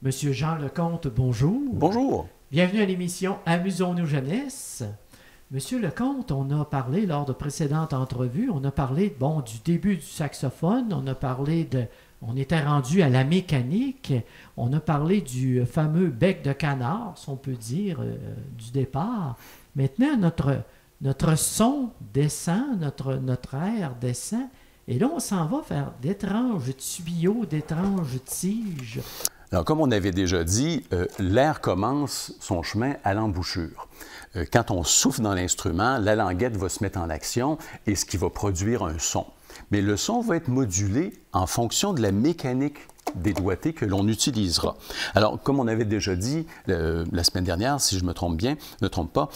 Monsieur Jean Lecomte, bonjour. Bonjour. Bienvenue à l'émission Amusons-nous jeunesse. Monsieur Lecomte, on a parlé lors de précédentes entrevues, on a parlé du début du saxophone, on était rendu à la mécanique, on a parlé du fameux bec de canard, si on peut dire, du départ. Maintenant, notre son descend, notre air descend, et là, on s'en va faire d'étranges tuyaux, d'étranges tiges. Alors, comme on avait déjà dit, l'air commence son chemin à l'embouchure. Quand on souffle dans l'instrument, la languette va se mettre en action et ce qui va produire un son. Mais le son va être modulé en fonction de la mécanique des doigtés que l'on utilisera. Alors, comme on avait déjà dit la semaine dernière, si je me trompe pas,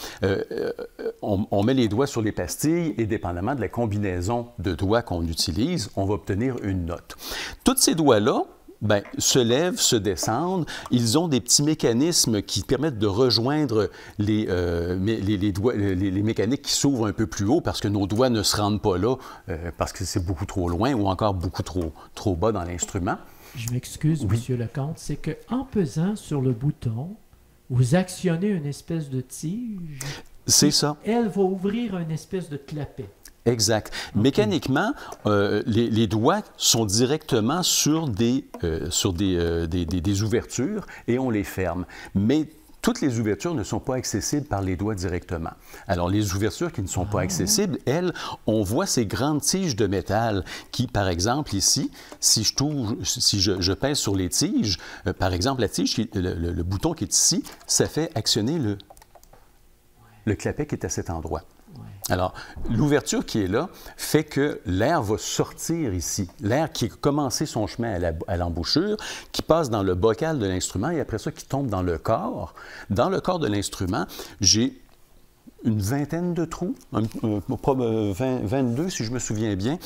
on met les doigts sur les pastilles et dépendamment de la combinaison de doigts qu'on utilise, on va obtenir une note. Tous ces doigts-là, se lèvent, se descendent. Ils ont des petits mécanismes qui permettent de rejoindre les mécaniques qui s'ouvrent un peu plus haut parce que nos doigts ne se rendent pas là parce que c'est beaucoup trop loin ou encore beaucoup trop bas dans l'instrument. Je m'excuse, Monsieur Lecomte, c'est qu'en pesant sur le bouton, vous actionnez une espèce de tige. C'est ça. Elle va ouvrir une espèce de clapet. Exact. Okay. Mécaniquement, les doigts sont directement sur des ouvertures et on les ferme. Mais toutes les ouvertures ne sont pas accessibles par les doigts directement. Alors, les ouvertures qui ne sont pas accessibles, elles, on voit ces grandes tiges de métal qui, par exemple, ici, si je pèse sur les tiges, par exemple, la tige, le bouton qui est ici, ça fait actionner le clapet qui est à cet endroit. Alors, l'ouverture qui est là fait que l'air va sortir ici. L'air qui a commencé son chemin à l'embouchure, qui passe dans le bocal de l'instrument et après ça, qui tombe dans le corps. Dans le corps de l'instrument, j'ai une vingtaine de trous, 22 si je me souviens bien.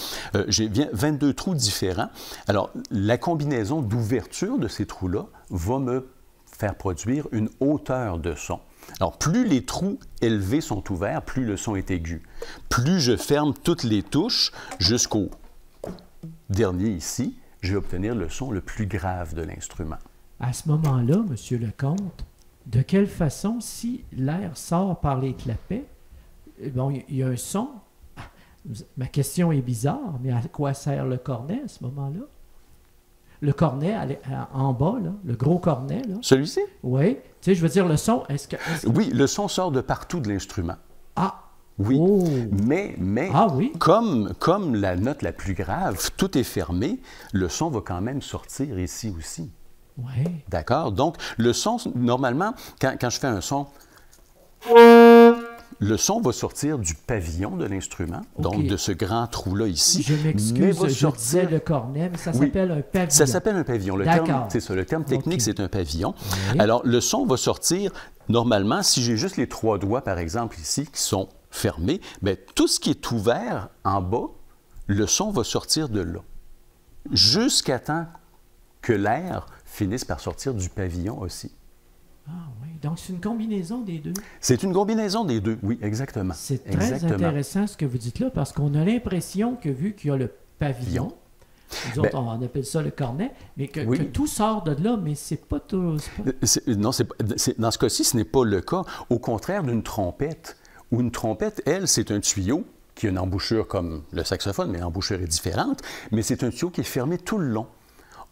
J'ai 22 trous différents. Alors, la combinaison d'ouverture de ces trous-là va me faire produire une hauteur de son. Alors, plus les trous élevés sont ouverts, plus le son est aigu. Plus je ferme toutes les touches jusqu'au dernier ici, je vais obtenir le son le plus grave de l'instrument. À ce moment-là, Monsieur Lecomte, de quelle façon, si l'air sort par les clapets, il y a un son. Ma question est bizarre, mais à quoi sert le cornet à ce moment-là? Le cornet en bas, là, le gros cornet. Celui-ci? Oui. Tu sais, je veux dire, le son, Oui, le son sort de partout de l'instrument. Ah! Oui. Oh. Mais oui. comme la note la plus grave, tout est fermé, le son va quand même sortir ici aussi. Oui. D'accord? Donc, le son, normalement, quand je fais un son, le son va sortir du pavillon de l'instrument, donc de ce grand trou-là ici. Je m'excuse, je disais le cornet, mais ça s'appelle un pavillon. Ça s'appelle un pavillon. C'est ça, le terme technique, c'est un pavillon. Oui. Alors, le son va sortir, normalement, si j'ai juste les 3 doigts, par exemple, ici, qui sont fermés, bien, tout ce qui est ouvert en bas, le son va sortir de là, jusqu'à temps que l'air finisse par sortir du pavillon aussi. Ah oui, donc c'est une combinaison des deux. C'est une combinaison des deux, oui, exactement. C'est très intéressant ce que vous dites là, parce qu'on a l'impression que vu qu'il y a le pavillon, nous autres, on appelle ça le cornet, mais que tout sort de là, mais c'est pas tout... Non, dans ce cas-ci, ce n'est pas le cas. Au contraire d'une trompette, où une trompette, elle, c'est un tuyau qui a une embouchure comme le saxophone, mais l'embouchure est différente, mais c'est un tuyau qui est fermé tout le long.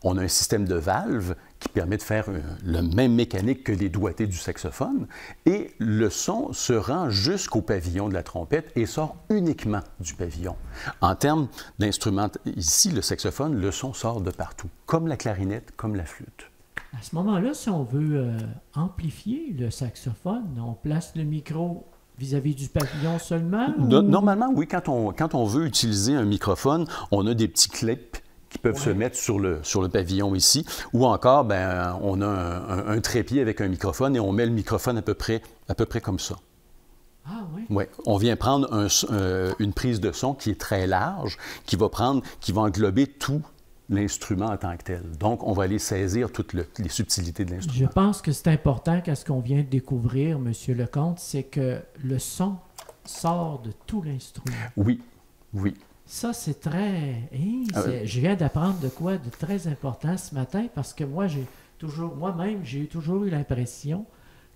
On a un système de valves qui permet de faire le même mécanique que les doigtés du saxophone et le son se rend jusqu'au pavillon de la trompette et sort uniquement du pavillon. En termes d'instrument, ici, le saxophone, le son sort de partout, comme la clarinette, comme la flûte. À ce moment-là, si on veut amplifier le saxophone, on place le micro vis-à-vis du pavillon seulement? Normalement, oui. Quand on veut utiliser un microphone, on a des petits clips qui peuvent se mettre sur le pavillon ici, ou encore, on a un trépied avec un microphone et on met le microphone à peu près comme ça. Ah oui? Oui. On vient prendre une prise de son qui est très large, qui va englober tout l'instrument en tant que tel. Donc, on va aller saisir toutes les subtilités de l'instrument. Je pense que c'est important qu'à ce qu'on vient de découvrir, M. Lecomte, c'est que le son sort de tout l'instrument. Oui, oui. Ça, c'est très... je viens d'apprendre de quoi de très important ce matin parce que moi, j'ai toujours, moi-même, j'ai toujours eu l'impression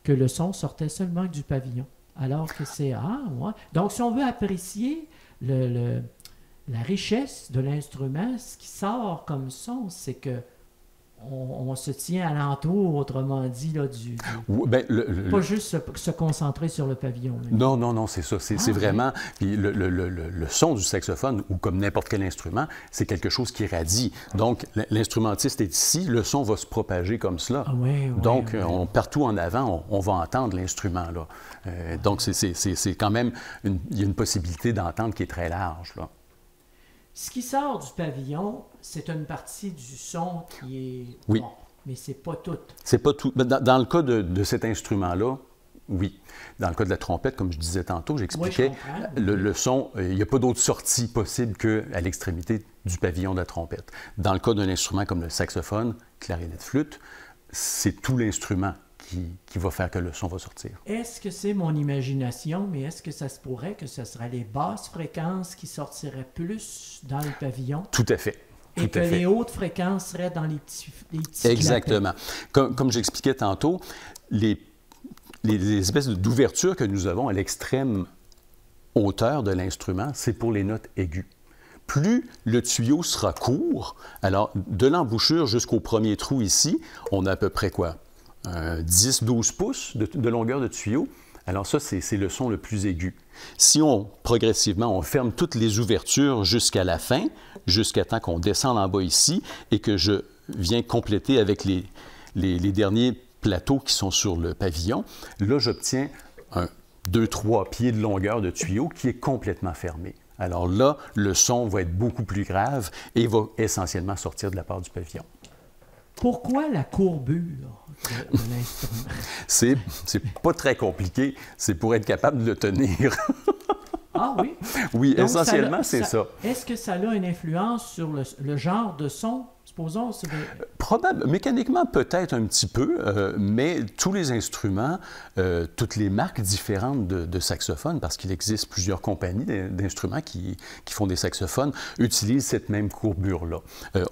que le son sortait seulement du pavillon. Alors que c'est... Ah, ouais. Donc, si on veut apprécier la richesse de l'instrument, ce qui sort comme son, c'est que on se tient alentour, autrement dit, là, pas juste se concentrer sur le pavillon. Là. Non, non, non, c'est ça. C'est vraiment... Puis le son du saxophone, ou comme n'importe quel instrument, c'est quelque chose qui radie. Donc, l'instrumentiste est ici, le son va se propager comme cela. Ah, oui, oui, donc, oui. partout en avant, on va entendre l'instrument, là. Donc, c'est quand même... Il y a une possibilité d'entendre qui est très large, là. Ce qui sort du pavillon, c'est une partie du son qui est... Oui. Bon, mais c'est pas tout. C'est pas tout. Dans le cas de cet instrument-là, oui. Dans le cas de la trompette, comme je disais tantôt, j'expliquais, le son, il n'y a pas d'autre sortie possible qu'à l'extrémité du pavillon de la trompette. Dans le cas d'un instrument comme le saxophone, clarinette, flûte, c'est tout l'instrument qui va faire que le son va sortir. Est-ce que c'est mon imagination, mais est-ce que ça se pourrait que ce serait les basses fréquences qui sortiraient plus dans le pavillon? Tout à fait. Et que les hautes fréquences seraient dans les petits Exactement. Comme j'expliquais tantôt, les espèces d'ouvertures que nous avons à l'extrême hauteur de l'instrument, c'est pour les notes aiguës. Plus le tuyau sera court, alors de l'embouchure jusqu'au premier trou ici, on a à peu près quoi? 10-12 pouces de longueur de tuyau. Alors ça, c'est le son le plus aigu. Si progressivement, on ferme toutes les ouvertures jusqu'à la fin, jusqu'à temps qu'on descende en bas ici et que je viens compléter avec les derniers plateaux qui sont sur le pavillon, là, j'obtiens un 2-3 pieds de longueur de tuyau qui est complètement fermé. Alors là, le son va être beaucoup plus grave et va essentiellement sortir de la part du pavillon. Pourquoi la courbure de l'instrument? C'est pas très compliqué. C'est pour être capable de le tenir. Ah oui? Oui, donc, essentiellement, c'est ça. Est-ce que ça a une influence sur le genre de son? Supposons, Probable. Mécaniquement, peut-être un petit peu, mais tous les instruments, toutes les marques différentes de saxophones, parce qu'il existe plusieurs compagnies d'instruments qui font des saxophones, utilisent cette même courbure-là.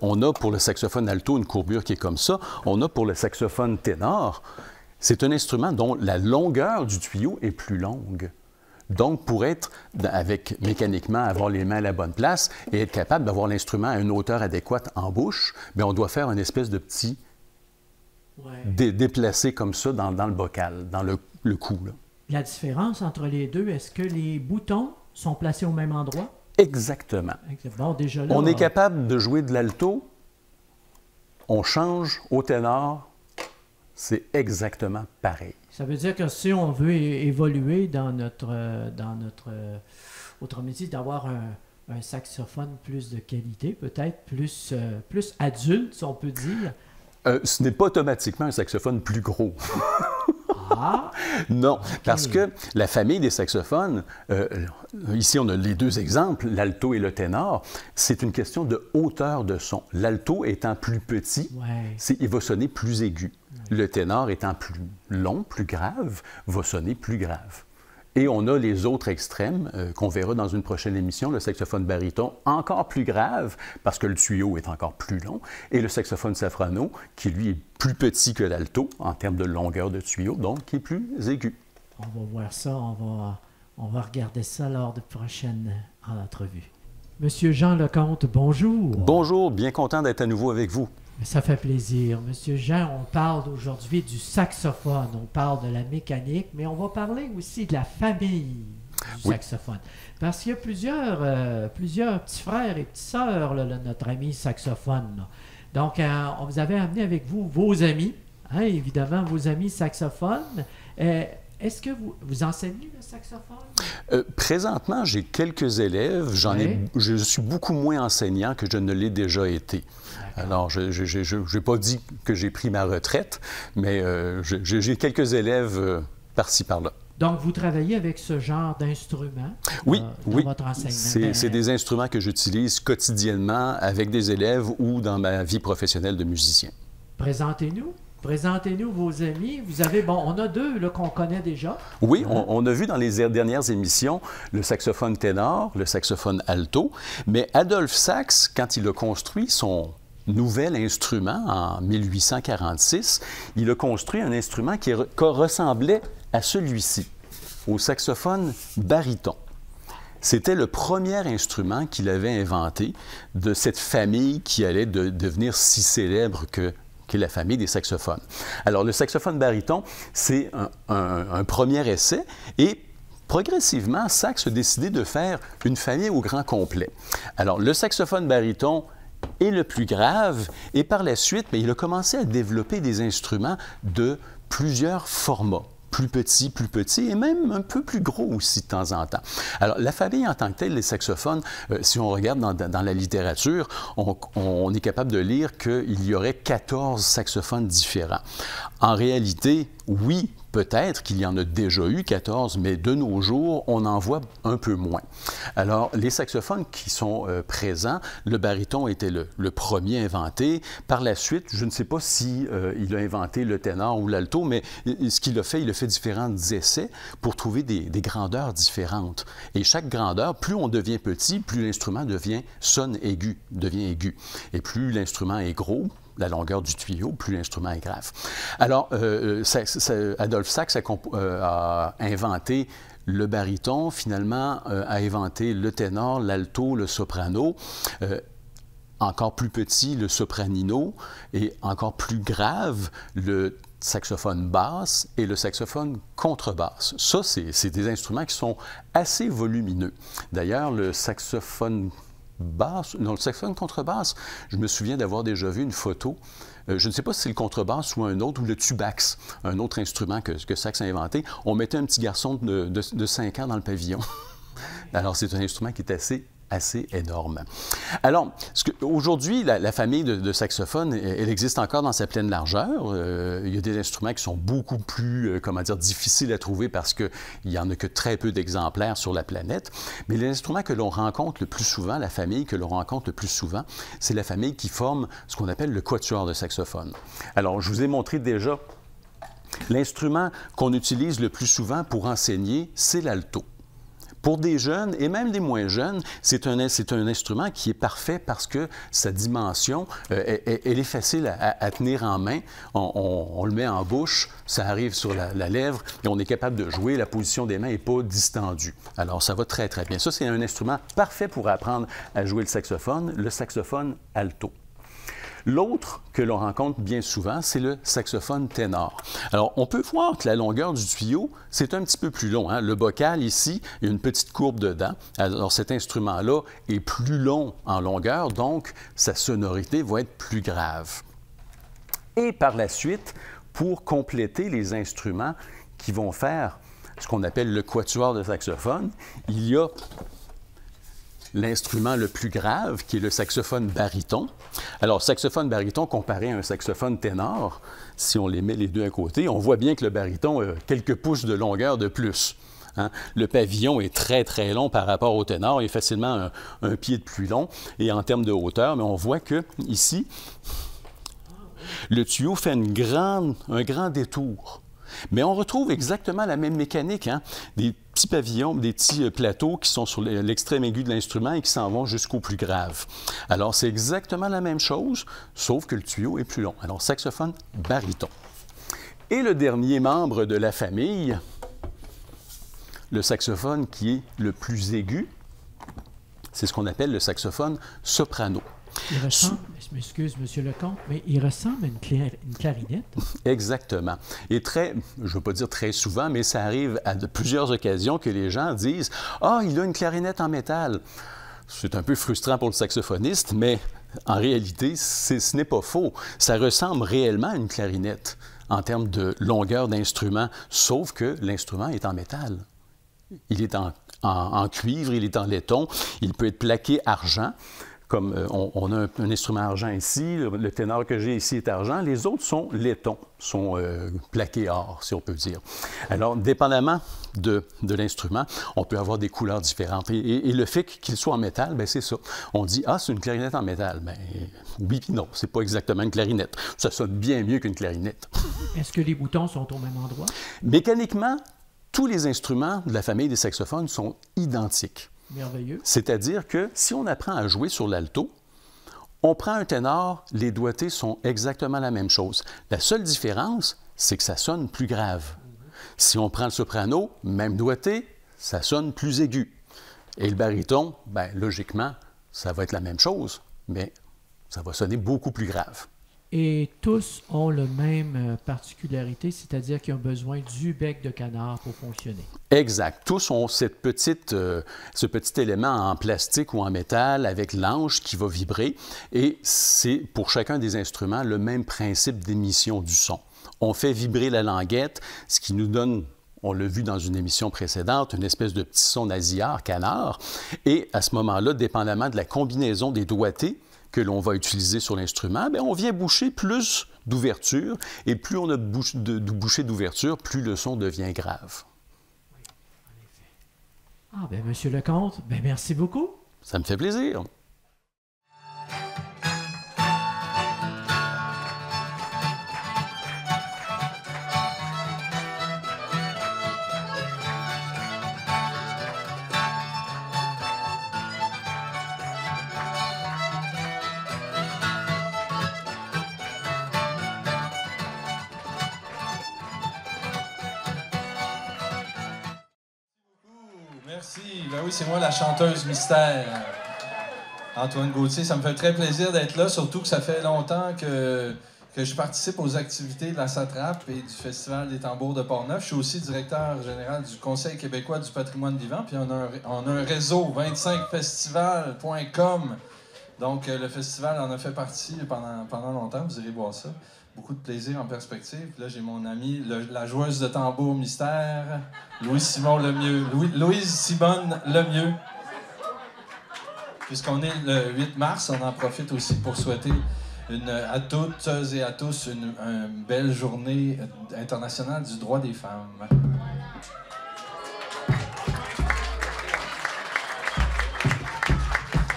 On a pour le saxophone alto une courbure qui est comme ça. On a pour le saxophone ténor, c'est un instrument dont la longueur du tuyau est plus longue. Donc, pour être, mécaniquement, avoir les mains à la bonne place et être capable d'avoir l'instrument à une hauteur adéquate en bouche, bien, on doit faire une espèce de petit déplacé comme ça dans le bocal, dans le cou. Là. La différence entre les deux, est-ce que les boutons sont placés au même endroit? Exactement. Bon, déjà là, on est capable de jouer de l'alto, on change au ténor, c'est exactement pareil. Ça veut dire que si on veut évoluer dans notre autrement dit, d'avoir un saxophone plus de qualité, peut-être plus adulte, si on peut dire. Ce n'est pas automatiquement un saxophone plus gros. Ah! Non, okay. Parce que la famille des saxophones, ici on a les deux exemples, l'alto et le ténor, c'est une question de hauteur de son. L'alto étant plus petit, il va sonner plus aigu. Le ténor étant plus long, plus grave, va sonner plus grave. Et on a les autres extrêmes qu'on verra dans une prochaine émission, le saxophone baryton encore plus grave parce que le tuyau est encore plus long, et le saxophone soprano qui lui est plus petit que l'alto en termes de longueur de tuyau, donc qui est plus aigu. On va voir ça, on va regarder ça lors de prochaines entrevues. Monsieur Jean Lecomte, bonjour. Bonjour, bien content d'être à nouveau avec vous. Ça fait plaisir. Monsieur Jean, on parle aujourd'hui du saxophone, on parle de la mécanique, mais on va parler aussi de la famille du saxophone. Parce qu'il y a plusieurs petits frères et petites sœurs, là, notre ami saxophone. Là. Donc, on vous avait amené avec vous vos amis, hein, évidemment, vos amis saxophones. Est-ce que vous enseignez le saxophone? Présentement, j'ai quelques élèves. Je suis beaucoup moins enseignant que je ne l'ai déjà été. Alors, je n'ai pas dit que j'ai pris ma retraite, mais j'ai quelques élèves par-ci, par-là. Donc, vous travaillez avec ce genre d'instruments dans votre enseignement? C'est des instruments que j'utilise quotidiennement avec des élèves ou dans ma vie professionnelle de musicien. Présentez-nous vos amis. Vous avez, on a deux qu'on connaît déjà. Oui, on a vu dans les dernières émissions le saxophone ténor, le saxophone alto, mais Adolphe Sax, quand il a construit son nouvel instrument en 1846, il a construit un instrument qui ressemblait à celui-ci, au saxophone baryton. C'était le premier instrument qu'il avait inventé de cette famille qui allait devenir si célèbre qu'est la famille des saxophones. Alors, le saxophone baryton, c'est un premier essai et progressivement, Sax a décidé de faire une famille au grand complet. Alors, le saxophone baryton est le plus grave et par la suite, il a commencé à développer des instruments de plusieurs formats. Plus petits et même un peu plus gros aussi de temps en temps. Alors, la famille en tant que telle, les saxophones, si on regarde dans la littérature, on est capable de lire qu'il y aurait 14 saxophones différents. En réalité, oui, peut-être qu'il y en a déjà eu 14, mais de nos jours, on en voit un peu moins. Alors, les saxophones qui sont présents, le baryton était le premier inventé. Par la suite, je ne sais pas si il a inventé le ténor ou l'alto, mais ce qu'il a fait, il a fait différents essais pour trouver des grandeurs différentes. Et chaque grandeur, plus on devient petit, plus l'instrument devient aigu. Et plus l'instrument est gros, la longueur du tuyau, plus l'instrument est grave. Alors, Adolphe Sax a inventé le baryton, finalement a inventé le ténor, l'alto, le soprano, encore plus petit, le sopranino, et encore plus grave, le saxophone basse et le saxophone contrebasse. Ça, c'est des instruments qui sont assez volumineux. D'ailleurs, le saxophone le saxophone contrebasse, je me souviens d'avoir déjà vu une photo. Je ne sais pas si c'est le contrebasse ou un autre, ou le tubax, un autre instrument que Sax a inventé. On mettait un petit garçon de 5 ans dans le pavillon. Alors, c'est un instrument qui est assez énorme. Alors, aujourd'hui, la famille de saxophones, elle existe encore dans sa pleine largeur. Il y a des instruments qui sont beaucoup plus, difficiles à trouver parce qu'il n'y en a que très peu d'exemplaires sur la planète. Mais les instruments que l'on rencontre le plus souvent, la famille que l'on rencontre le plus souvent, c'est la famille qui forme ce qu'on appelle le quatuor de saxophone. Alors, je vous ai montré déjà l'instrument qu'on utilise le plus souvent pour enseigner, c'est l'alto. Pour des jeunes et même des moins jeunes, c'est un instrument qui est parfait parce que sa dimension, elle est facile à tenir en main. On le met en bouche, ça arrive sur la lèvre et on est capable de jouer. La position des mains n'est pas distendue. Alors, ça va très, très bien. Ça, c'est un instrument parfait pour apprendre à jouer le saxophone alto. L'autre que l'on rencontre bien souvent, c'est le saxophone ténor. Alors, on peut voir que la longueur du tuyau, c'est un petit peu plus long. Hein? Le bocal, ici, il y a une petite courbe dedans. Alors, cet instrument-là est plus long en longueur, donc sa sonorité va être plus grave. Et par la suite, pour compléter les instruments qui vont faire ce qu'on appelle le quatuor de saxophone, il y a l'instrument le plus grave, qui est le saxophone baryton. Alors, saxophone baryton comparé à un saxophone ténor, si on les met les deux à côté, on voit bien que le baryton a quelques pouces de longueur de plus. Hein? Le pavillon est très, très long par rapport au ténor. Il est facilement un pied de plus long. Et en termes de hauteur, mais on voit que ici, le tuyau fait un grand détour. Mais on retrouve exactement la même mécanique, hein? Des petits pavillons, des petits plateaux qui sont sur l'extrême aigu de l'instrument et qui s'en vont jusqu'au plus grave. Alors, c'est exactement la même chose, sauf que le tuyau est plus long. Alors, saxophone baryton. Et le dernier membre de la famille, le saxophone qui est le plus aigu, c'est ce qu'on appelle le saxophone soprano. Il ressemble, je m'excuse, M. Lecomte, mais il ressemble à une clarinette. Exactement. Et je ne veux pas dire très souvent, mais ça arrive à plusieurs occasions que les gens disent « Ah, il a une clarinette en métal ». C'est un peu frustrant pour le saxophoniste, mais en réalité, ce n'est pas faux. Ça ressemble réellement à une clarinette en termes de longueur d'instrument, sauf que l'instrument est en métal. Il est en cuivre, il est en laiton, il peut être plaqué argent. Comme on a un instrument argent ici, le ténor que j'ai ici est argent, les autres sont laiton, sont plaqués or, si on peut dire. Alors, dépendamment de l'instrument, on peut avoir des couleurs différentes. Et le fait qu'il soit en métal, bien, c'est ça. On dit « Ah, c'est une clarinette en métal ». Bien, oui puis non, c'est pas exactement une clarinette. Ça sonne bien mieux qu'une clarinette. Est-ce que les boutons sont au même endroit? Mécaniquement, tous les instruments de la famille des saxophones sont identiques. Merveilleux. C'est-à-dire que si on apprend à jouer sur l'alto, On prend un ténor, les doigtés sont exactement la même chose. La seule différence, c'est que ça sonne plus grave. Si on prend le soprano, même doigté, ça sonne plus aigu. Et le baryton, bien, logiquement, ça va être la même chose, mais ça va sonner beaucoup plus grave. Et tous ont la même particularité, c'est-à-dire qu'ils ont besoin du bec de canard pour fonctionner. Exact. Tous ont ce petit élément en plastique ou en métal avec l'anche qui va vibrer. Et c'est pour chacun des instruments le même principe d'émission du son. On fait vibrer la languette, ce qui nous donne, on l'a vu dans une émission précédente, une espèce de petit son nasillard, canard. Et à ce moment-là, dépendamment de la combinaison des doigtés que l'on va utiliser sur l'instrument, bien, on vient boucher plus d'ouverture. Et plus on a de bouchées d'ouverture, plus le son devient grave. Oui, en effet. Ah, bien, Monsieur Lecomte, bien, merci beaucoup. Ça me fait plaisir. Merci. Ben oui, c'est moi la chanteuse mystère, Antoine Gauthier. Ça me fait très plaisir d'être là, surtout que ça fait longtemps que je participe aux activités de la Satrape et du Festival des tambours de Portneuf. Je suis aussi directeur général du Conseil québécois du patrimoine vivant, puis on a un réseau, 25festival.com. Donc, le festival en a fait partie pendant longtemps. Vous irez voir ça. Beaucoup de plaisir en perspective. Là, j'ai mon amie, la joueuse de tambour mystère, Louise Simone Lemieux. Puisqu'on est le 8 mars, on en profite aussi pour souhaiter à toutes et à tous une belle journée internationale du droit des femmes.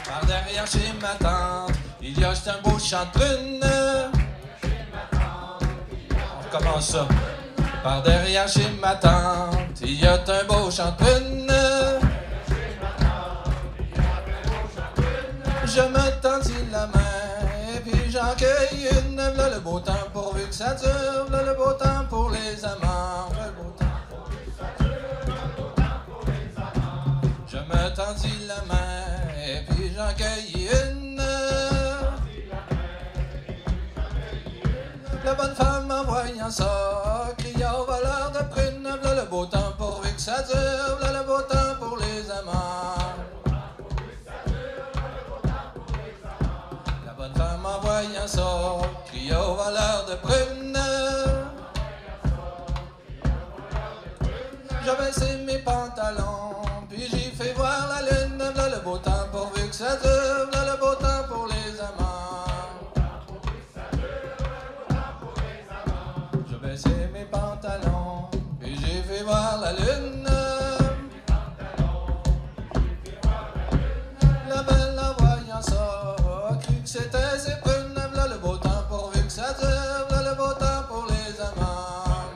Par derrière chez ma tante, il y a juste un beau champ de prunes. Comment ça? Par derrière chez ma tante, il y a un beau champ de prunes. Je me tendis la main et puis j'en cueille une. V'là le beau temps pourvu que ça dure. V'là le beau temps pour les amants. V'là le beau temps pourvu que ça dure. Je me tendis la main et puis j'en cueille une. La bonne femme en voyant ça cria au voleur de prunes. V'là le beau temps pourvu que ça dure. V'là le beau temps pour les amants. La bonne femme en voyant ça cria au voleur de prunes. J'ai baissé mes pantalons puis j'ai fait voir la lune. V'là le beau temps pourvu que ça dure. V'là le beau temps pour les amants. Baissé mes pantalons, puis j'ai fait voir la lune. La belle en voyant ça, a cru que c'était ses prunes. V'là le beau temps pourvu que ça dure. V'là le beau temps pour les amants.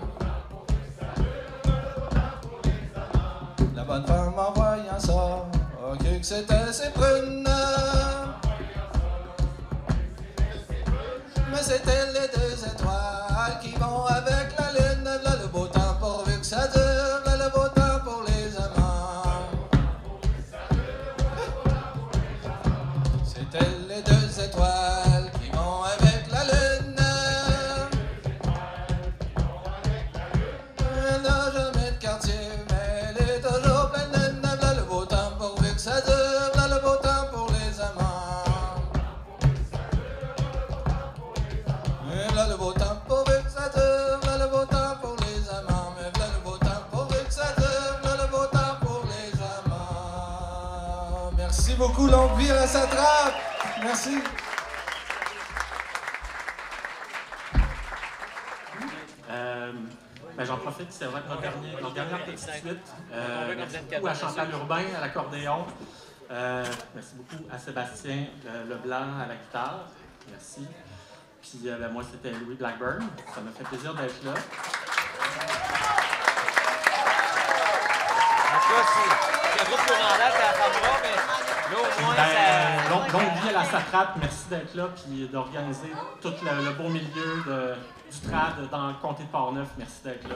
La bonne femme en voyant ça, a cru que c'était ses prunes. Mais c'était les deux étoiles qui vont avec la lune. V'là le beau temps pourvu que ça dure. V'là le beau temps pour les amants. C'était les deux étoiles qui vont avec la lune. Elle n'a jamais de quartier, mais elle est toujours pleine de lune. V'là le beau temps pourvu que ça dure. V'là le beau temps pour les amants. V'là le beau temps pourvu que ça dure, v'là le beau temps pour les amants. Mais v'là le beau temps pourvu que ça dure, v'là le beau temps pour les amants. Merci beaucoup, longue vie à la Satrape. Merci. Ben, j'en profite, c'est vrai, notre dernière petite suite. Merci beaucoup à Chantal Urbain à l'accordéon. Merci beaucoup à Sébastien Leblanc à la guitare. Merci. Puis ben, moi, c'était Louis Blackburn. Ça m'a fait plaisir d'être là. En tout cas, si le groupe Courant d'Air, ça la mais là, au moins, ça... longue vie à la Satrape. Merci d'être là puis d'organiser tout le beau milieu du trad dans le comté de Portneuf. Merci d'être là.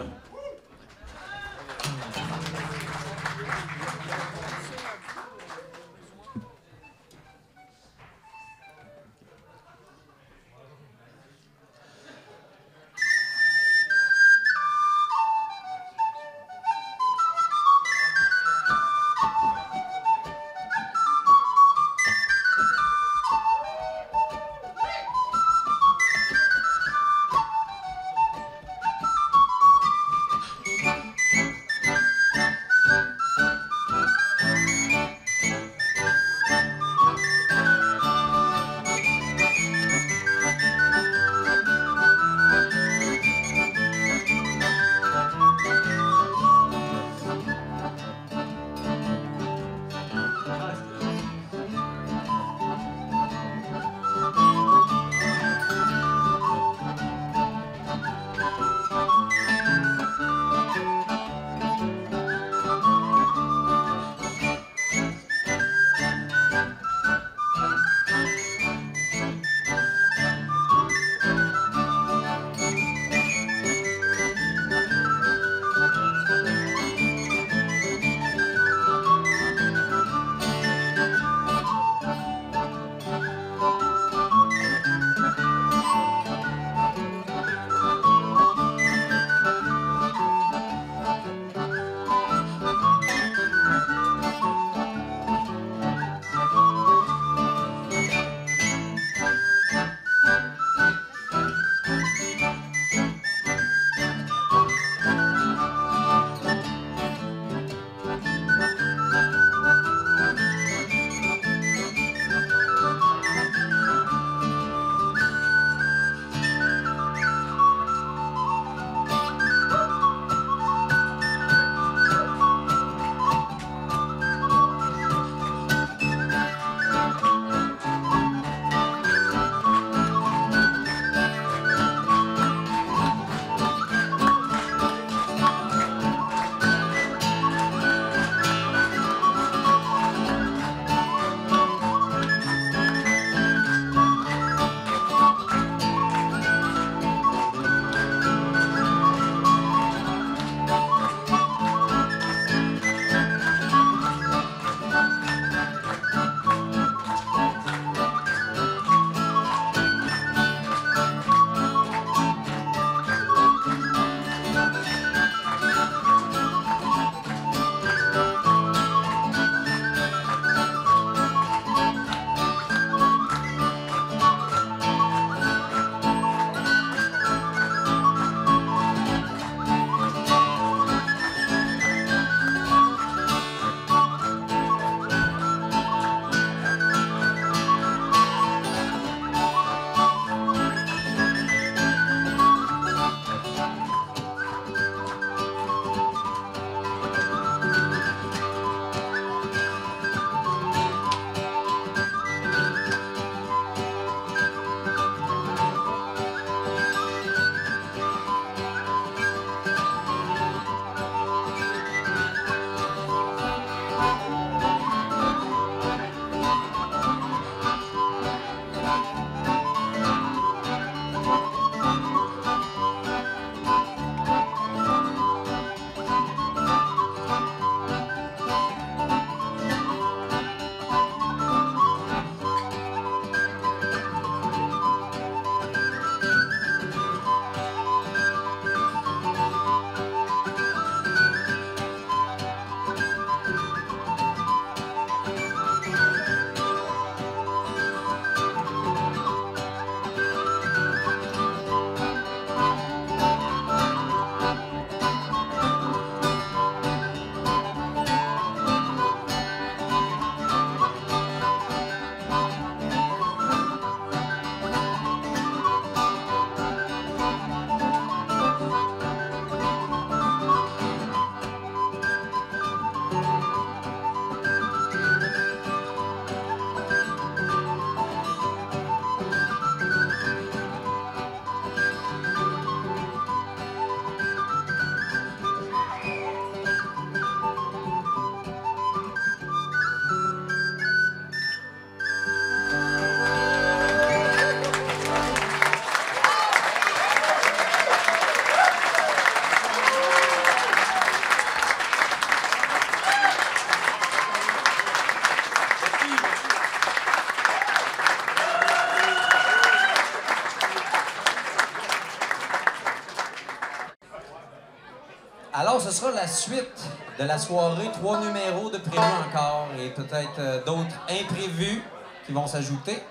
Alors, ce sera la suite de la soirée. 3 numéros de prévus encore et peut-être d'autres imprévus qui vont s'ajouter.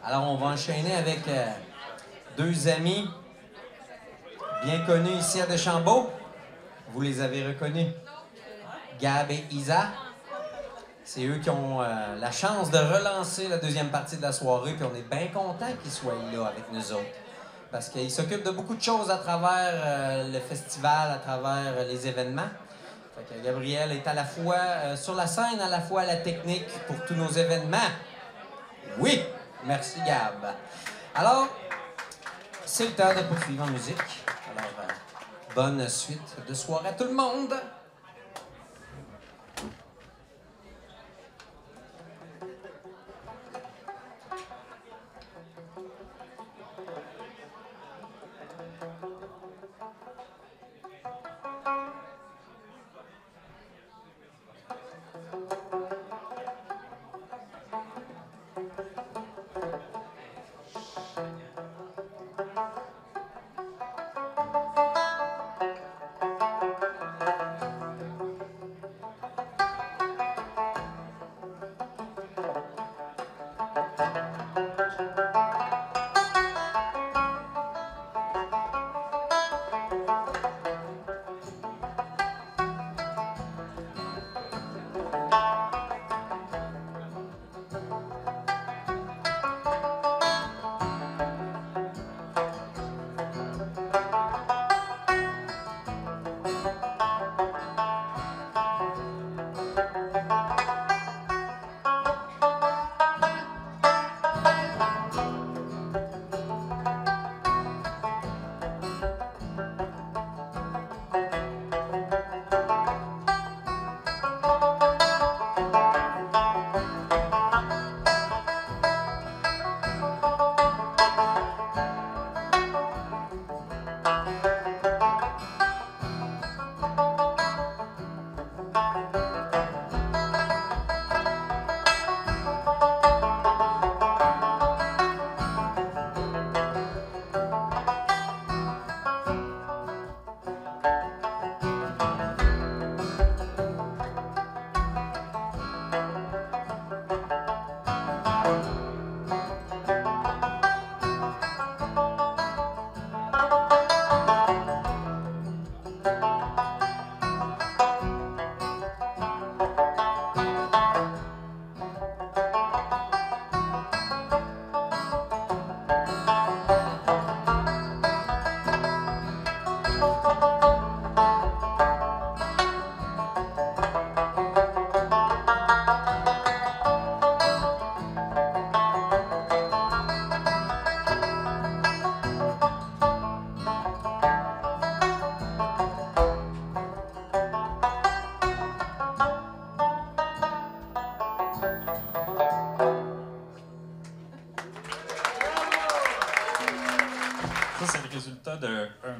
Alors, on va enchaîner avec deux amis bien connus ici à Deschambault. Vous les avez reconnus. Gab et Isa. C'est eux qui ont la chance de relancer la deuxième partie de la soirée, puis on est bien contents qu'ils soient là avec nous autres. Parce qu'ils s'occupent de beaucoup de choses à travers le festival, à travers les événements. Fait que Gabriel est à la fois sur la scène, à la fois à la technique pour tous nos événements. Oui! Merci, Gab. Alors, c'est le temps de poursuivre en musique. Alors, bonne suite de soirée à tout le monde!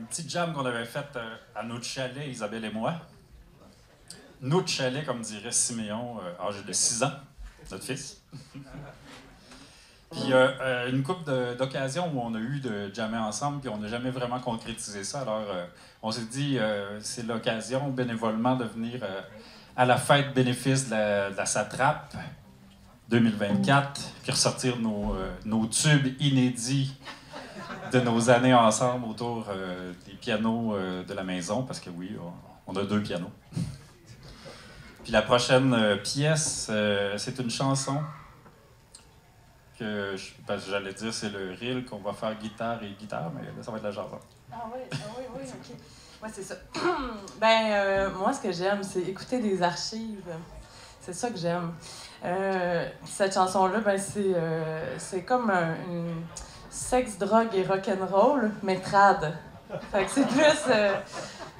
Petit jam qu'on avait fait à notre chalet, Isabelle et moi. Notre chalet, comme dirait Siméon, âgé de 6 ans, notre fils. Puis une couple d'occasions où on a eu de jammer ensemble, puis on n'a jamais vraiment concrétisé ça. Alors, on s'est dit, c'est l'occasion bénévolement de venir à la fête bénéfice de la Satrape 2024, puis ressortir nos tubes inédits de nos années ensemble autour des pianos de la maison, parce que oui, on a 2 pianos. Puis la prochaine pièce, c'est une chanson que j'allais dire c'est le reel qu'on va faire guitare et guitare, mais là ça va être la chanson. Ah oui, ok. Ouais, c'est ça. Moi ce que j'aime, c'est écouter des archives. C'est ça que j'aime. Cette chanson-là, c'est comme une sexe, drogue et rock'n'roll, mais trad. Fait que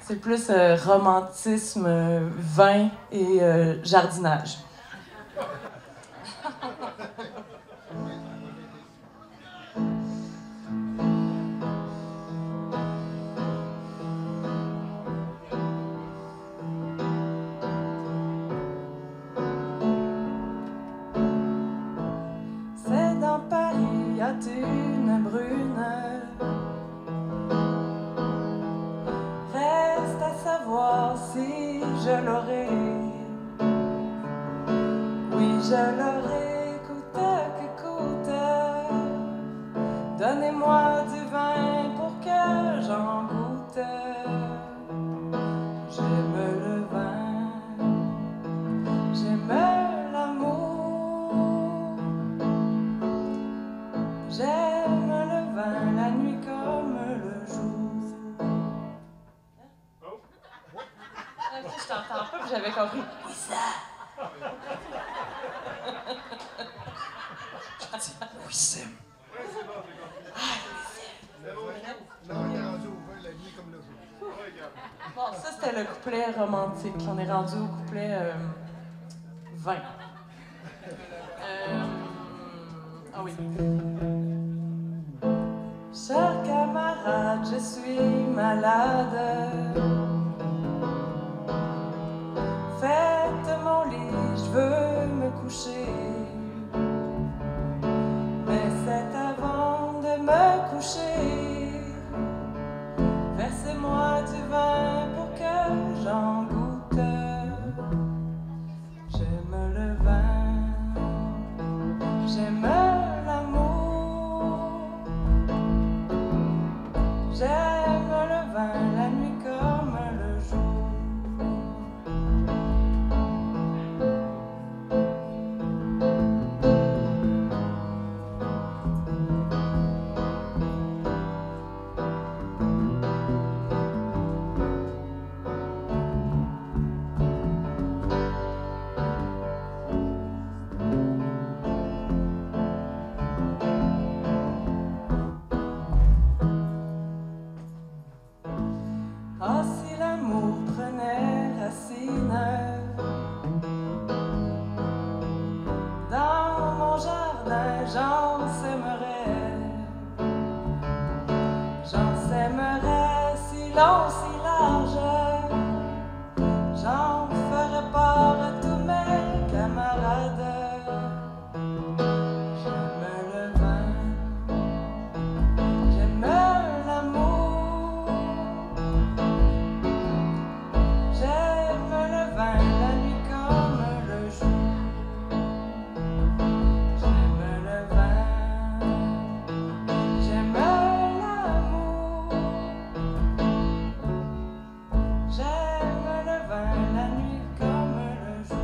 c'est plus romantisme, vin et jardinage. C'est dans Paris, à une brune. Reste je l'aurai. Oui, je l'aurai, coûte que coûte. Donnez-moi du vin pour que j'en goûte. J'aime le vin, j'aime l'amour. J'aime le vin, la nuit comme le jour. Je t'entends pas, puis j'avais compris. Lisa! Je dis oui, Sim. Bon, ça c'était le couplet romantique. On est rendu au couplet 20. Ah oui. Cher camarade, je suis malade. Faites mon lit, je veux me coucher. Mais c'est avant de me coucher. Versez-moi du vin pour que j'en goûte. J'aime le vin, j'aime l'amour. J'aime le vin, la nuit comme le jour. Ah, si l'amour prenait racine dans mon jardin, j'en sèmerais. J'en sèmerais si long, si large. J'en ferais part à tous mes camarades. J'aime le vin, j'aime l'amour. J'aime le vin, la nuit comme le jour. J'aime le vin, j'aime l'amour. J'aime le vin, la nuit comme le jour.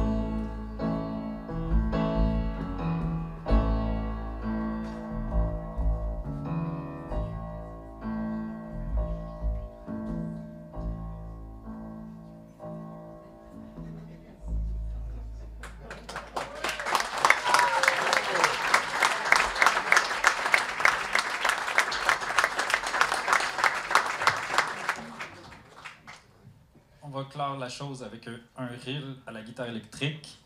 On va clore la chose avec un reel à la guitare électrique.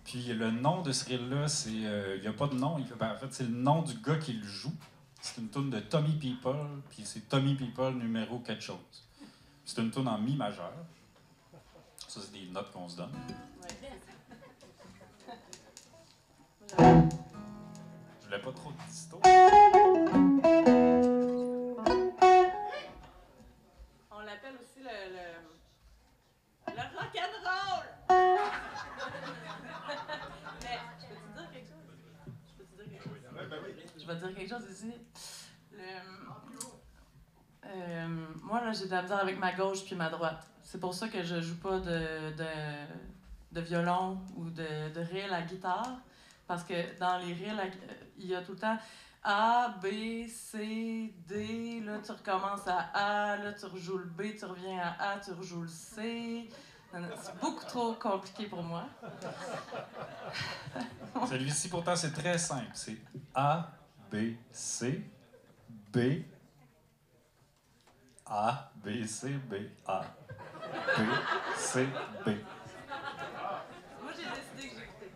Puis le nom de ce reel-là, c'est... Il n'y a pas de nom. En fait, c'est le nom du gars qui le joue. C'est une tune de Tommy People, puis c'est Tommy People numéro quelque chose. C'est une tune en mi majeur. Ça, c'est des notes qu'on se donne. Je voulais pas trop de disto. On l'appelle aussi le rock'n'roll! Mais je peux te dire quelque chose? Je vais te dire quelque chose ici. Moi, là, j'ai de la misère avec ma gauche puis ma droite. C'est pour ça que je joue pas de violon ou de reel à guitare. Parce que dans les reels, il y a tout le temps A, B, C, D. Là, tu recommences à A. Là, tu rejoues le B, tu reviens à A, tu rejoues le C. C'est beaucoup trop compliqué pour moi. Celui-ci, pourtant, c'est très simple. C'est A, B, C, B, A, B, C, B, A, B, C, B. Moi, j'ai décidé que j'écoutais.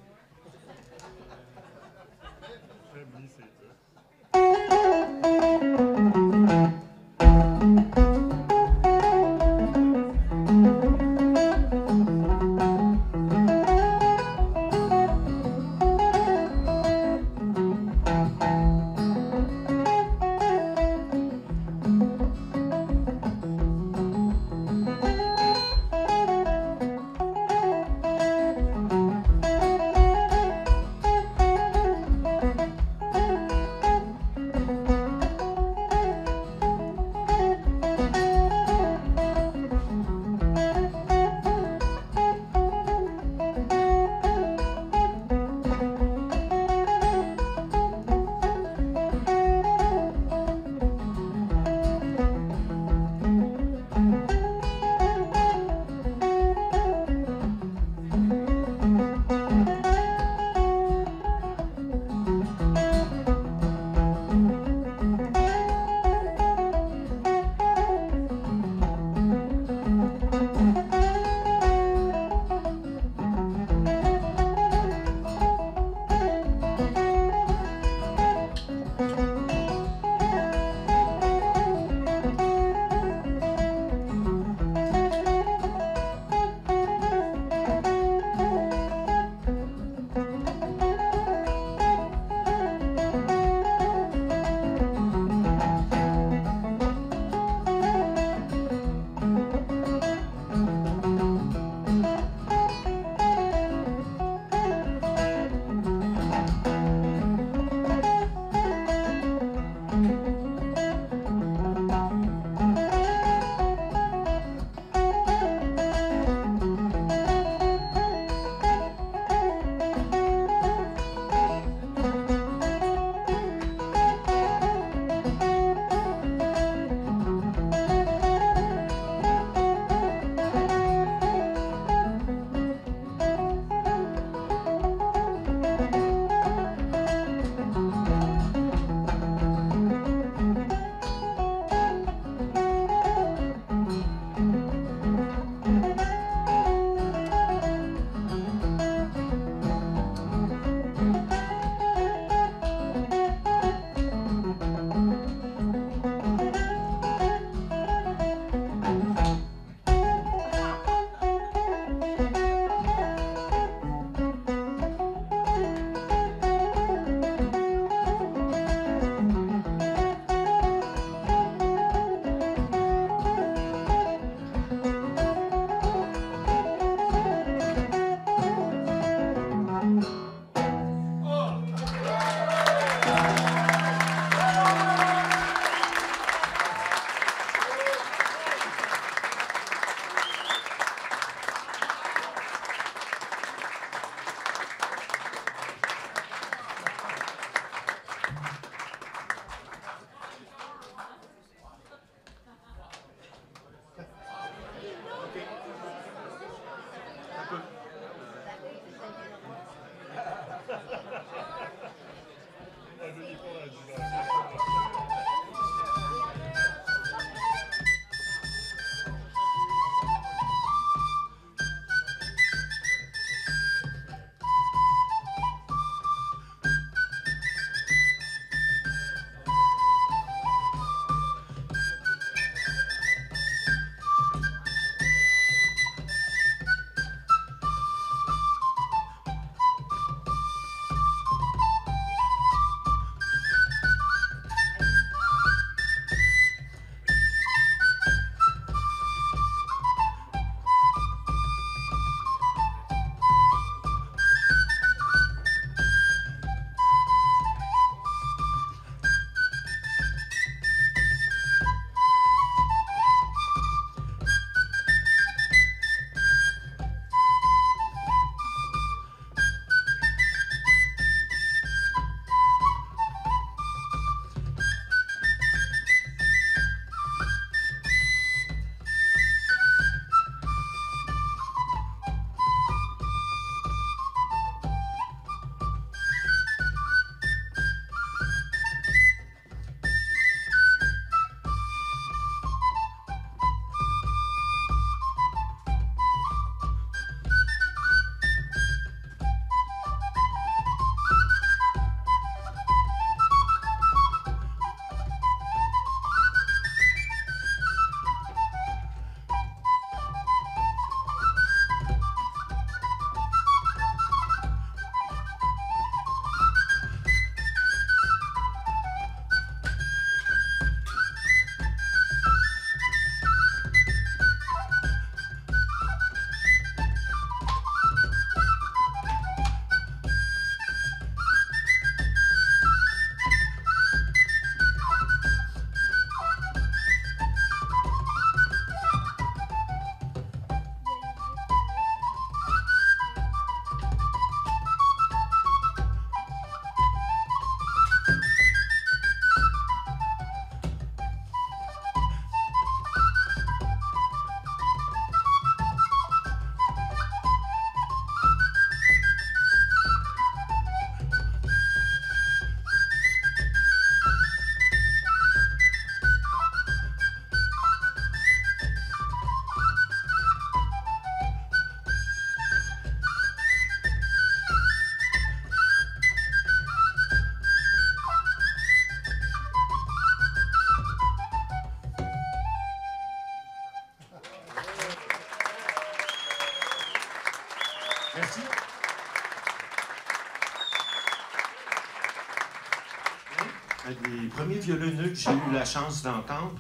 des premiers violoneux que j'ai eu la chance d'entendre.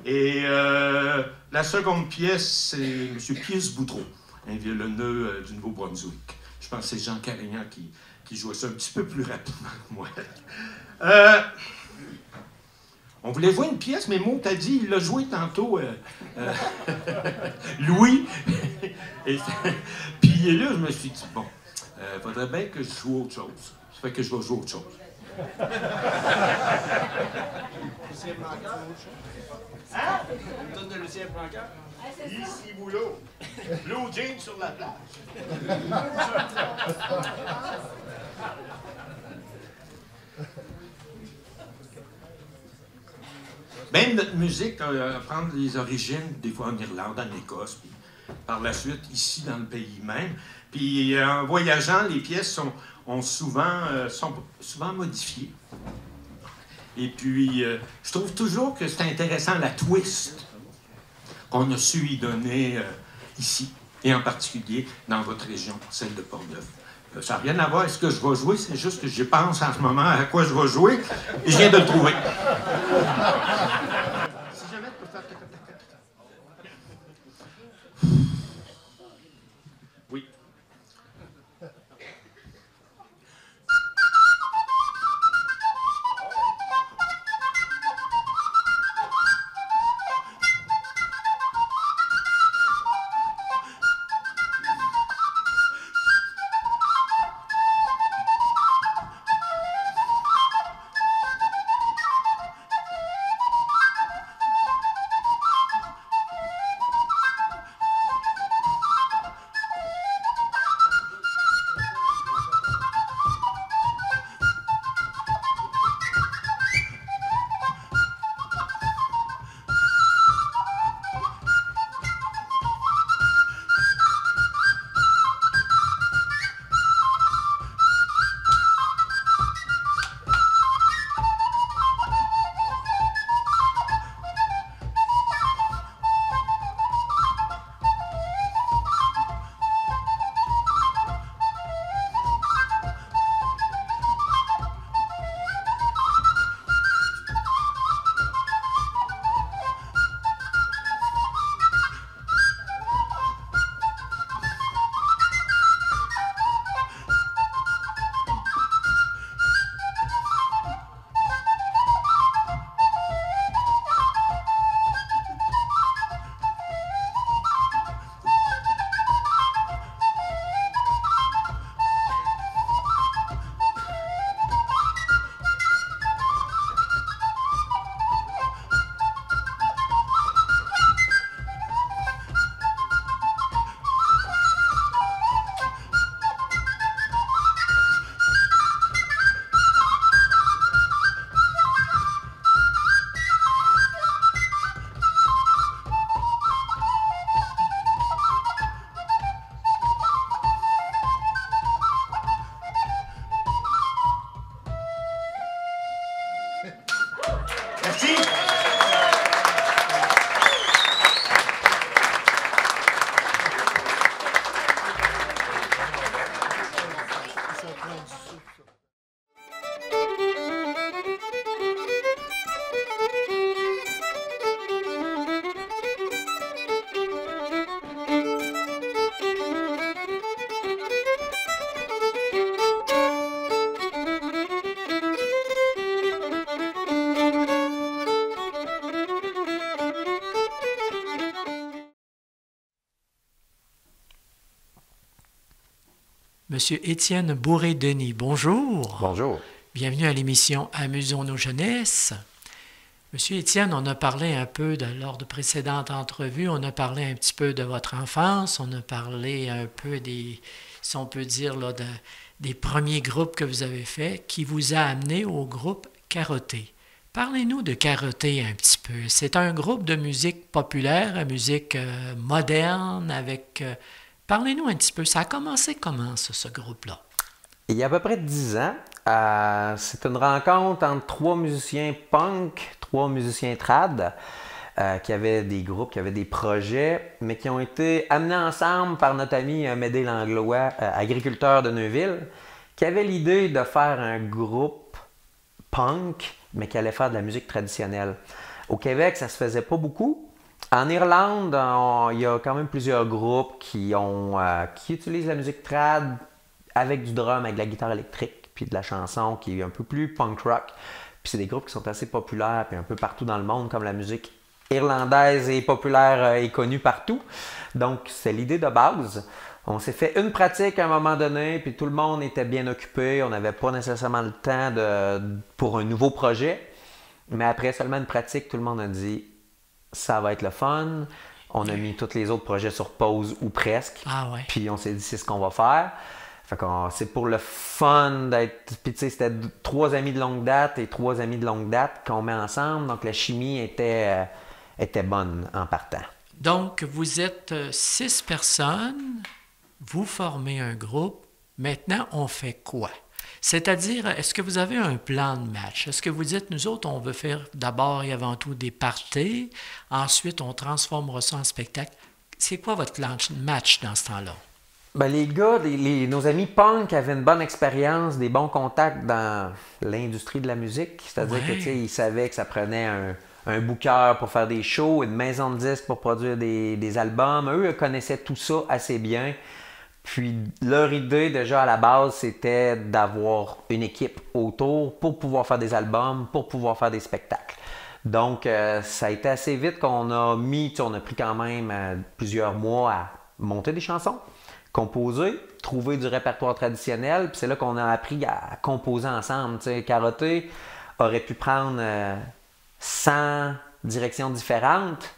Et la seconde pièce, c'est M. Pius Boudreau, un violoneux du Nouveau-Brunswick. Je pense que c'est Jean Carignan qui jouait ça un petit peu plus rapidement que moi. On voulait jouer une pièce, mais Maud t'a dit, il l'a joué tantôt, Louis. Puis là, je me suis dit, bon, faudrait bien que je joue autre chose. Ça fait que je vais jouer autre chose. Lucien Blanquer, autre chose? Hein? Une tonne de Lucien Blanquer? Ici, boulot. Blue jeans sur la plage. Même notre musique, prendre les origines, des fois en Irlande, en Écosse, puis par la suite ici dans le pays même. Puis en voyageant, les pièces sont souvent modifiées. Et puis, je trouve toujours que c'est intéressant la twist qu'on a su y donner ici, et en particulier dans votre région, celle de Portneuf. Ça n'a rien à voir avec ce que je vais jouer, c'est juste que je pense en ce moment à quoi je vais jouer, et je viens de le trouver. Si jamais tu peux faire... Oui. Merci. Monsieur Étienne Bourré-Denis, bonjour. Bonjour. Bienvenue à l'émission Amusons nos jeunesses. Monsieur Étienne, on a parlé un peu, lors de précédentes entrevues, on a parlé un petit peu de votre enfance, on a parlé un peu des, si on peut dire, là, des premiers groupes que vous avez faits, qui vous a amené au groupe Carotté. Parlez-nous de Carotté un petit peu. C'est un groupe de musique populaire, de musique moderne, avec... Parlez-nous un petit peu. Ça a commencé comment, ce groupe-là? Il y a à peu près 10 ans, c'est une rencontre entre 3 musiciens punk, 3 musiciens trad, qui avaient des groupes, qui avaient des projets, mais qui ont été amenés ensemble par notre ami Médé Langlois, agriculteur de Neuville, qui avait l'idée de faire un groupe punk, mais qui allaient faire de la musique traditionnelle. Au Québec, ça se faisait pas beaucoup. En Irlande, il y a quand même plusieurs groupes qui utilisent la musique trad avec du drum, avec de la guitare électrique, puis de la chanson qui est un peu plus punk rock. Puis c'est des groupes qui sont assez populaires, puis un peu partout dans le monde, comme la musique irlandaise est populaire et connue partout. Donc, c'est l'idée de base. On s'est fait une pratique à un moment donné, puis tout le monde était bien occupé. On n'avait pas nécessairement le temps pour un nouveau projet. Mais après seulement une pratique, tout le monde a dit « ça va être le fun ». On a mis tous les autres projets sur pause ou presque. Ah ouais. Puis on s'est dit « c'est ce qu'on va faire ». Fait que c'est pour le fun d'être... Puis tu sais, c'était 3 amis de longue date et 3 amis de longue date qu'on met ensemble. Donc la chimie était bonne en partant. Donc, vous êtes 6 personnes, vous formez un groupe. Maintenant, on fait quoi? C'est-à-dire, est-ce que vous avez un plan de match? Est-ce que vous dites, nous autres, on veut faire d'abord et avant tout des parties, ensuite on transformera ça en spectacle? C'est quoi votre plan de match dans ce temps-là? Ben, les gars, nos amis punk avaient une bonne expérience, des bons contacts dans l'industrie de la musique. C'est-à-dire que, tu sais, ils savaient que ça prenait un booker pour faire des shows, une maison de disques pour produire des albums. Eux connaissaient tout ça assez bien. Puis leur idée déjà à la base, c'était d'avoir une équipe autour pour pouvoir faire des albums, pour pouvoir faire des spectacles. Donc ça a été assez vite qu'on a on a pris quand même plusieurs mois à monter des chansons, composer, trouver du répertoire traditionnel. Puis c'est là qu'on a appris à composer ensemble. Tu sais, Karaté aurait pu prendre 100 directions différentes.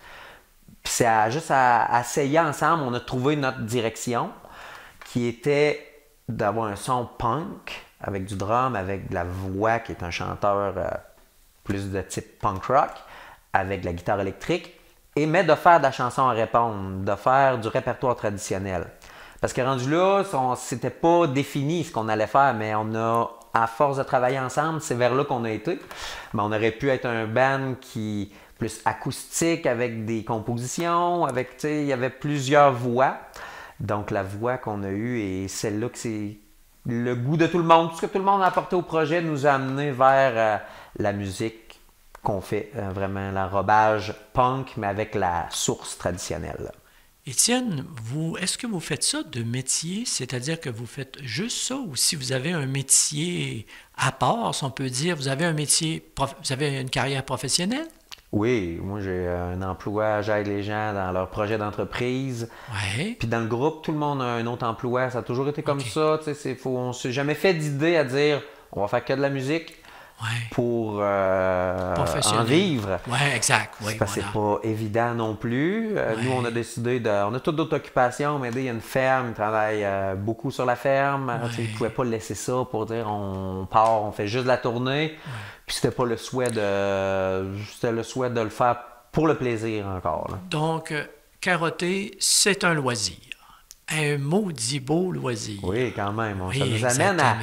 Puis c'est juste à essayer ensemble, on a trouvé notre direction, qui était d'avoir un son punk avec du drum, avec de la voix qui est un chanteur plus de type punk rock, avec de la guitare électrique, mais de faire de la chanson à répondre, de faire du répertoire traditionnel. Parce que rendu là, c'était pas défini ce qu'on allait faire, mais à force de travailler ensemble, c'est vers là qu'on a été. Mais on aurait pu être un band qui plus acoustique, avec des compositions, il y avait plusieurs voix. Donc, la voix qu'on a eue et celle-là que c'est le goût de tout le monde. Tout ce que tout le monde a apporté au projet nous a amené vers la musique qu'on fait, vraiment l'enrobage punk, mais avec la source traditionnelle. Étienne, est-ce que vous faites ça de métier? C'est-à-dire que vous faites juste ça ou si vous avez un métier à part, si on peut dire, vous avez un métier, vous avez une carrière professionnelle? Oui, moi j'ai un emploi, j'aide les gens dans leurs projets d'entreprise. Ouais. Puis dans le groupe, tout le monde a un autre emploi. Ça a toujours été comme ça. On ne s'est jamais fait d'idée à dire on va faire que de la musique pour en vivre. Oui, exact. Oui, parce que c'est pas évident non plus. Nous, on a décidé on a toutes d'autres occupations, mais il y a une ferme, ils travaillent beaucoup sur la ferme. Ils ne pouvaient pas laisser ça pour dire on part, on fait juste la tournée. Puis c'était pas le souhait c'était le souhait de le faire pour le plaisir encore. Là. Donc, Karaté, c'est un loisir. Un maudit beau loisir. Oui, quand même. Oui, ça nous amène à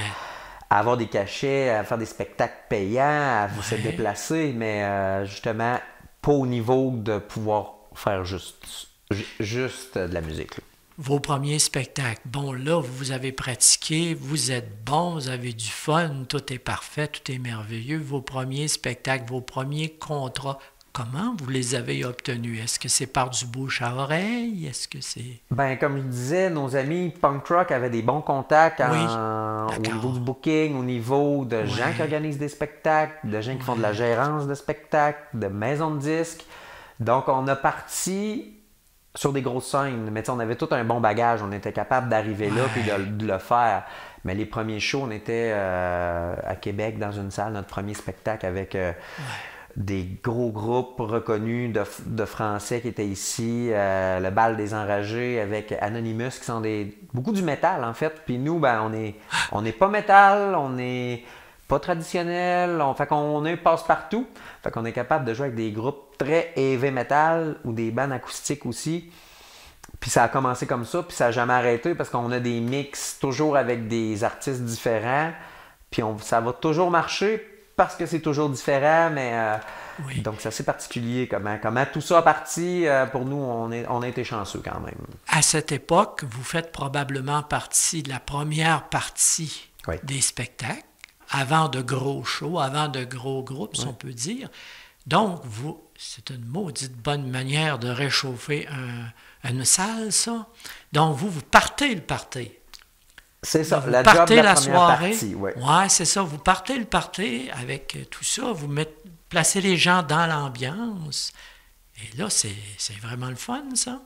avoir des cachets, à faire des spectacles payants, à se déplacer, mais justement, pas au niveau de pouvoir faire juste de la musique. Là. Vos premiers spectacles, bon là, vous avez pratiqué, vous êtes bon, vous avez du fun, tout est parfait, tout est merveilleux. Vos premiers spectacles, vos premiers contrats, comment vous les avez obtenus? Est-ce que c'est par du bouche à oreille? Est-ce que c'est... Ben comme je disais, nos amis punk rock avaient des bons contacts au niveau du booking, au niveau de gens qui organisent des spectacles, de gens qui font de la gérance de spectacles, de maisons de disques. Donc on a parti sur des grosses scènes, mais on avait tout un bon bagage, on était capable d'arriver là et de le faire. Mais les premiers shows, on était à Québec dans une salle, notre premier spectacle avec des gros groupes reconnus de Français qui étaient ici, le Bal des Enragés avec Anonymous qui sont beaucoup du métal en fait. Puis nous, ben, on n'est pas métal, on n'est pas traditionnel, fait qu'on est passe-partout. Fait qu'on est capable de jouer avec des groupes très heavy metal ou des bandes acoustiques aussi. Puis ça a commencé comme ça, puis ça n'a jamais arrêté parce qu'on a des mix toujours avec des artistes différents. Puis ça va toujours marcher parce que c'est toujours différent, mais donc c'est assez particulier comment tout ça a parti. Pour nous, on a été chanceux quand même. À cette époque, vous faites probablement partie de la première partie des spectacles. avant de gros shows, avant de gros groupes, si on peut dire. Donc, c'est une maudite bonne manière de réchauffer une salle, ça. Donc, vous partez le party. C'est ça, vous la partez job de la la première soirée. partie. Oui, c'est ça. Vous partez le party avec tout ça. Vous placez les gens dans l'ambiance. Et là, c'est vraiment le fun, ça.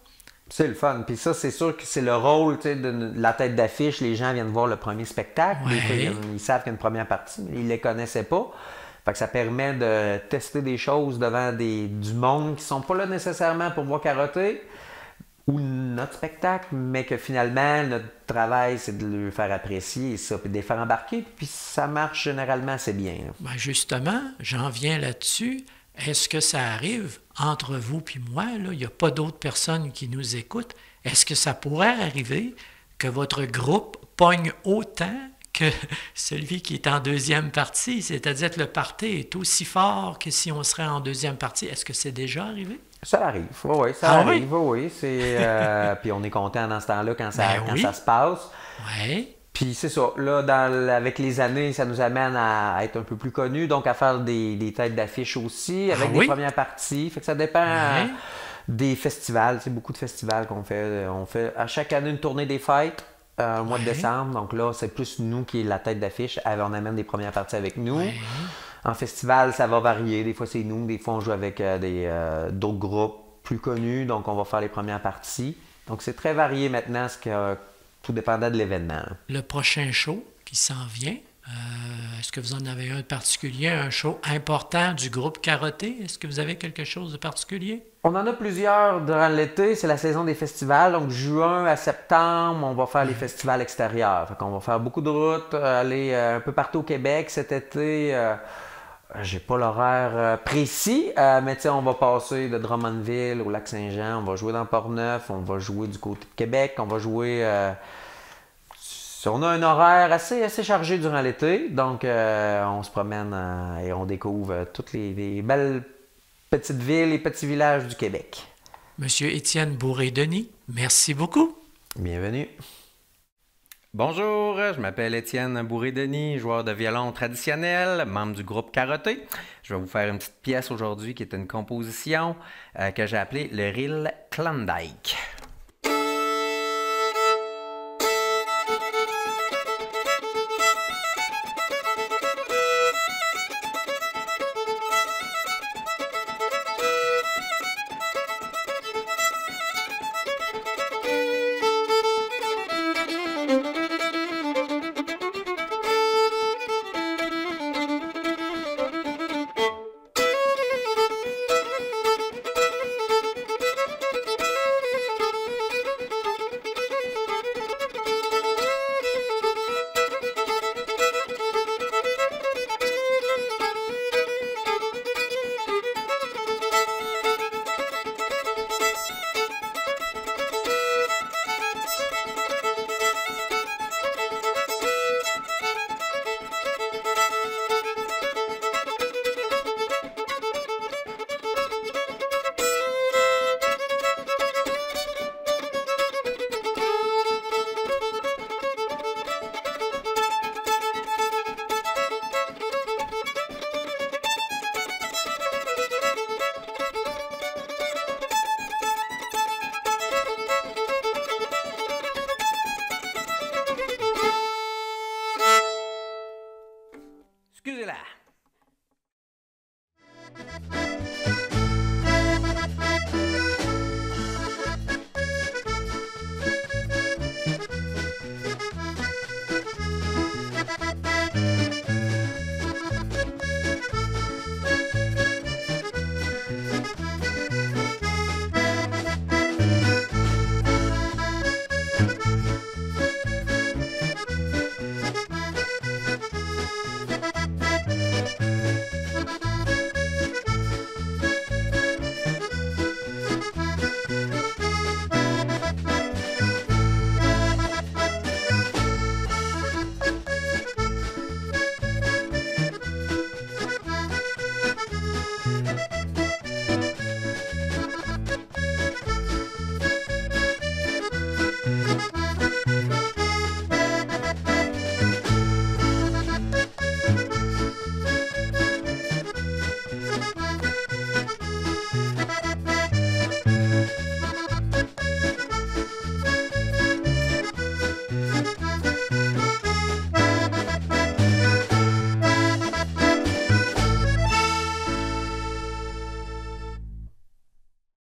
C'est le fun. Puis ça, c'est sûr que c'est le rôle de la tête d'affiche. Les gens viennent voir le premier spectacle. Ouais. Des fois, ils savent qu'il y a une première partie, mais ils ne les connaissaient pas. Fait que ça permet de tester des choses devant du monde qui ne sont pas là nécessairement pour voir Karaté ou notre spectacle, mais que finalement, notre travail, c'est de le faire apprécier et ça, puis de les faire embarquer. Puis ça marche généralement assez bien. Ben justement, j'en viens là-dessus. Est-ce que ça arrive entre vous et moi, là, il n'y a pas d'autres personnes qui nous écoutent, est-ce que ça pourrait arriver que votre groupe pogne autant que celui qui est en deuxième partie? C'est-à-dire que le party est aussi fort que si on serait en deuxième partie. Est-ce que c'est déjà arrivé? Ça arrive, oui, ça arrive, oui. Puis on est content dans ce temps-là quand ça se passe. Oui. Puis c'est ça, là, avec les années, ça nous amène à être un peu plus connus, donc à faire des têtes d'affiche aussi, avec des premières parties. Fait que ça dépend des festivals. C'est beaucoup de festivals qu'on fait. On fait à chaque année une tournée des fêtes au mois de décembre. Donc là, c'est plus nous qui est la tête d'affiche. On amène des premières parties avec nous. En festival, ça va varier. Des fois, c'est nous. Des fois, on joue avec d'autres groupes plus connus. Donc, on va faire les premières parties. Donc, c'est très varié maintenant, tout dépendant de l'événement. Le prochain show qui s'en vient, est-ce que vous en avez un de particulier, un show important du groupe Karaté? Est-ce que vous avez quelque chose de particulier? On en a plusieurs durant l'été. C'est la saison des festivals. Donc, juin à septembre, on va faire les festivals extérieurs. Fait qu'on va faire beaucoup de routes, aller un peu partout au Québec cet été. J'ai pas l'horaire précis, mais on va passer de Drummondville au Lac-Saint-Jean, on va jouer dans Port-Neuf, on va jouer du côté de Québec, on va jouer... on a un horaire assez chargé durant l'été, donc on se promène et on découvre toutes les belles petites villes et petits villages du Québec. Monsieur Étienne Bourré-Denis, merci beaucoup. Bienvenue. Bonjour, je m'appelle Étienne Bourré-Denis, joueur de violon traditionnel, membre du groupe Karaté. Je vais vous faire une petite pièce aujourd'hui qui est une composition que j'ai appelée le Reel Klondike.